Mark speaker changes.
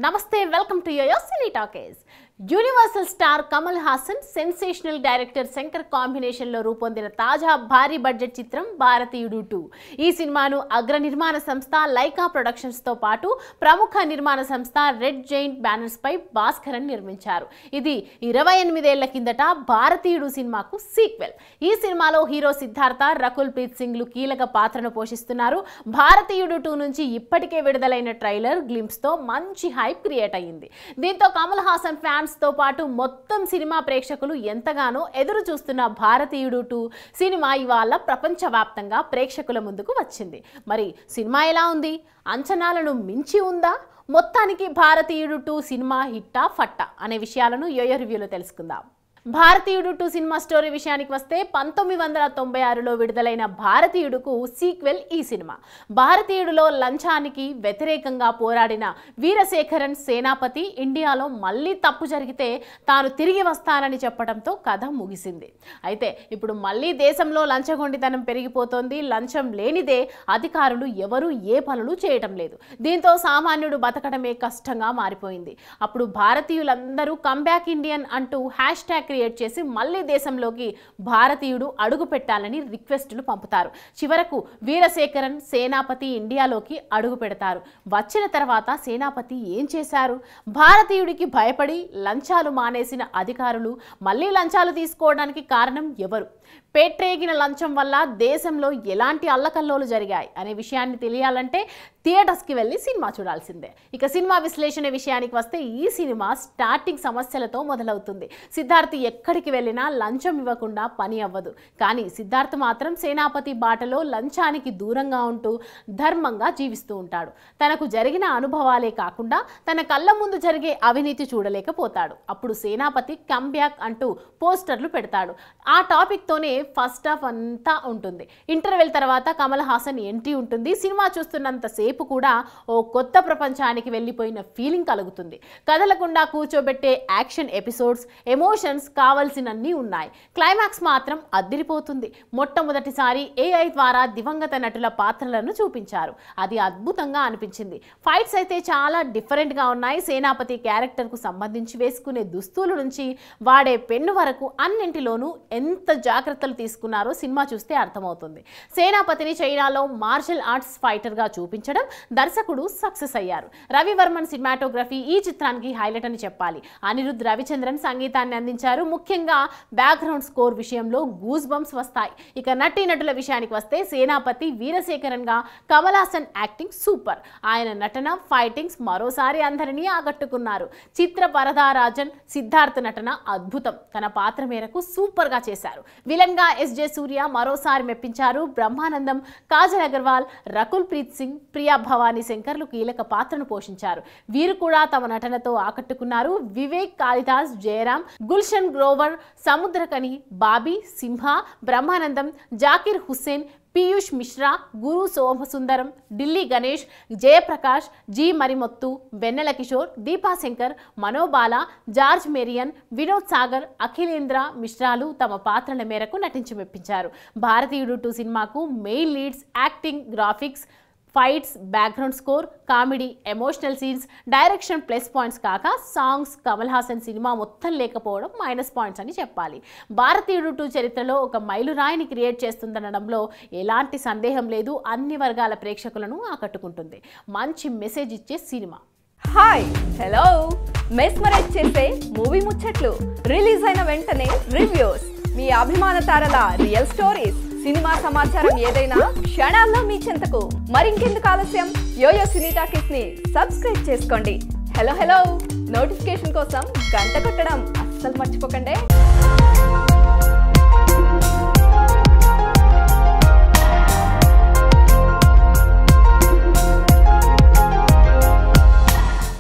Speaker 1: Namaste, welcome to your Cine Talkies. Universal star Kamal Haasan sensational director Shankar కాంబినేషన్లో రూపొందిన తాజా భారీ బడ్జెట్ చిత్రం భారతీయుడు 2. ఈ సినిమాను అగ్ర నిర్మాణ సంస్థ లైకా ప్రొడక్షన్స్తో పాటు ప్రముఖ నిర్మాణ సంస్థ రెడ్ జైంట్ బ్యానర్స్పై భాస్కరన్ నిర్మించారు. ఇది 28 ఏళ్ల కిందట భారతీయుడు సినిమాకు సీక్వెల్. ఈ సినిమాలో హీరో సిద్ధార్థ, రకుల్ ప్రీత్ సింగ్లు కీలక పాత్రను పోషిస్తున్నారు. భారతీయుడు 2 నుంచి ఇప్పటికే విడుదలైన ట్రైలర్ గ్లింప్స్తో మంచి హైప్ క్రియేట్ అయ్యింది. దీంతో కమల్ హాసన్ ఫ్యాన్స్ తో పాటు మొత్తం సినిమా ప్రేక్షకులు ఎంతగానో ఎదురు చూస్తున్న భారతీయుడు 2 సినిమా ఇవాళ ప్రపంచవ్యాప్తంగా ప్రేక్షకుల ముందుకు వచ్చింది. మరి సినిమా ఎలా ఉంది? అంచనాలను మించి ఉందా? మొత్తానికి భారతీయుడు 2 సినిమా హిట్టా ఫట్టా అనే విషయాలను యోయో రివ్యూలో తెలుసుకుందాం. భారతీయుడు 2 సినిమా స్టోరీ విషయానికి వస్తే 1996లో విడుదలైన భారతీయుడుకు సీక్వెల్ ఈ సినిమా. భారతీయుడులో లంచానికి వ్యతిరేకంగా పోరాడిన వీరశేఖరన్ సేనాపతి ఇండియాలో మళ్ళీ తప్పు జరిగితే తాను తిరిగి వస్తానని చెప్పడంతో కథ ముగిసింది. అయితే ఇప్పుడు మళ్ళీ దేశంలో లంచగొండితనం పెరిగిపోతోంది. లంచం లేనిదే అధికారులు ఎవరూ ఏ పనులు చేయటం లేదు. దీంతో సామాన్యుడు బతకడమే కష్టంగా మారిపోయింది. అప్పుడు భారతీయులందరూ కంబ్యాక్ ఇండియన్ అంటూ #, క్రియేట్ చేసి మళ్ళీ దేశంలోకి భారతీయుడు అడుగు పెట్టాలని రిక్వెస్టులు పంపుతారు. చివరకు వీరశేఖరన్ సేనాపతి ఇండియాలోకి అడుగు పెడతారు. వచ్చిన తర్వాత సేనాపతి ఏం చేశారు? భారతీయుడికి భయపడి లంచాలు మానేసిన అధికారులు మళ్ళీ లంచాలు తీసుకోవడానికి కారణం ఎవరు? పేట్రేగిన లంచం వల్ల దేశంలో ఎలాంటి అల్లకల్లోలు జరిగాయి అనే విషయాన్ని తెలియాలంటే థియేటర్స్కి వెళ్ళి సినిమా చూడాల్సిందే. ఇక సినిమా విశ్లేషణ విషయానికి వస్తే ఈ సినిమా స్టార్టింగ్ సమస్యలతో మొదలవుతుంది. సిద్ధార్థ్ ఎక్కడికి వెళ్ళినా లంచం ఇవ్వకుండా పని అవ్వదు. కానీ సిద్ధార్థ్ మాత్రం సేనాపతి బాటలో లంచానికి దూరంగా ఉంటూ ధర్మంగా జీవిస్తూ ఉంటాడు. తనకు జరిగిన అనుభవాలే కాకుండా తన కళ్ళ ముందు జరిగే అవినీతి చూడలేకపోతాడు. అప్పుడు సేనాపతి కంబ్యాక్ అంటూ పోస్టర్లు పెడతాడు. ఆ టాపిక్తోనే ఫస్ట్ హాఫ్ అంతా ఉంటుంది. ఇంటర్వెల్ తర్వాత కమల్ హాసన్ ఎంట్రీ ఉంటుంది. సినిమా చూస్తున్నంత సేపు కూడా ఓ కొత్త ప్రపంచానికి వెళ్ళిపోయిన ఫీలింగ్ కలుగుతుంది. కదలకుండా కూర్చోబెట్టే యాక్షన్ ఎపిసోడ్స్, ఎమోషన్స్ కావాల్సినన్ని ఉన్నాయి. క్లైమాక్స్ మాత్రం అద్దిరిపోతుంది. మొట్టమొదటిసారి AI ద్వారా దివంగత నటుల పాత్రలను చూపించారు. అది అద్భుతంగా అనిపించింది. ఫైట్స్ అయితే చాలా డిఫరెంట్గా ఉన్నాయి. సేనాపతి క్యారెక్టర్కు సంబంధించి వేసుకునే దుస్తుల నుంచి వాడే పెన్ను వరకు అన్నింటిలోనూ ఎంత జాగ్రత్తలు తీసుకున్నారో సినిమా చూస్తే అర్థమవుతుంది. సేనాపతిని చైనాలో మార్షల్ ఆర్ట్స్ ఫైటర్గా చూపించడం దర్శకుడు సక్సెస్ అయ్యారు. రవివర్మన్ సినిమాటోగ్రఫీ ఈ చిత్రానికి హైలైట్ అని చెప్పాలి. అనిరుద్ రవిచంద్రన్ సంగీతాన్ని అందించారు. ముఖ్యంగా బ్యాక్గ్రౌండ్ స్కోర్ విషయంలో గూస్ బంప్స్ వస్తాయి. ఇక నటీనటుల విషయానికి వస్తే సేనాపతి వీరశేఖరన్గా కమల్ హాసన్ యాక్టింగ్ సూపర్. ఆయన నటన, ఫైటింగ్స్ మరోసారి అందరినీ ఆకట్టుకున్నారు. చిత్ర పరదారాజన్ సిద్ధార్థ్ నటన అద్భుతం. తన పాత్ర మేరకు సూపర్గా చేశారు. విలన్గా SJ సూర్య మరోసారి మెప్పించారు. బ్రహ్మానందం, కాజల్ అగర్వాల్, రకుల్ ప్రీత్ సింగ్, ప్రియా భవానీ శంకర్లు కీలక పాత్రను పోషించారు. వీరు కూడా తమ నటనతో ఆకట్టుకున్నారు. వివేక్ కాళిదాస్, జయరాం, గుల్షన్ గ్రోవర్, సముద్రకని, బాబీ, సింహ, బ్రహ్మానందం, జాకిర్ హుస్సేన్, పీయూష్ మిశ్రా, గురు సోమసుందరం, ఢిల్లీ గణేష్, జయప్రకాష్, జి మరిమొత్తు, వెన్నెల కిషోర్, దీపాశంకర్, మనోబాల, జార్జ్ మేరియన్, వినోద్ సాగర్, అఖిలేంద్ర మిశ్రాలు తమ పాత్రల మేరకు నటించి మెప్పించారు. భారతీయుడు 2 సినిమాకు main leads, acting, graphics, fights, background score, comedy, emotional scenes, direction plus points కాక సాంగ్స్, కమల్ హాసన్ సినిమా మొత్తం లేకపోవడం మైనస్ పాయింట్స్ అని చెప్పాలి. భారతీయుడు 2 చరిత్రలో ఒక మైలురాయిని క్రియేట్ చేస్తుందనడంలో ఎలాంటి సందేహం లేదు. అన్ని వర్గాల ప్రేక్షకులను ఆకట్టుకుంటుంది. మంచి మెసేజ్ ఇచ్చే సినిమా.
Speaker 2: హాయ్, హలో, మెస్మరైజ్ చేసే మూవీ ముచ్చట్లు, రిలీజ్ అయిన వెంటనే రివ్యూస్, మీ అభిమాన తారల రియల్ స్టోరీస్, సినిమా సమాచారం ఏదైనా క్షణాల్లో మీ చెంతకు. మరింకెందుకు ఆలస్యం? యోయో సినీ టాకీస్ ని సబ్స్క్రైబ్ చేసుకోండి. హలో, నోటిఫికేషన్ కోసం గంట కొట్టడం అస్సలు మర్చిపోకండి.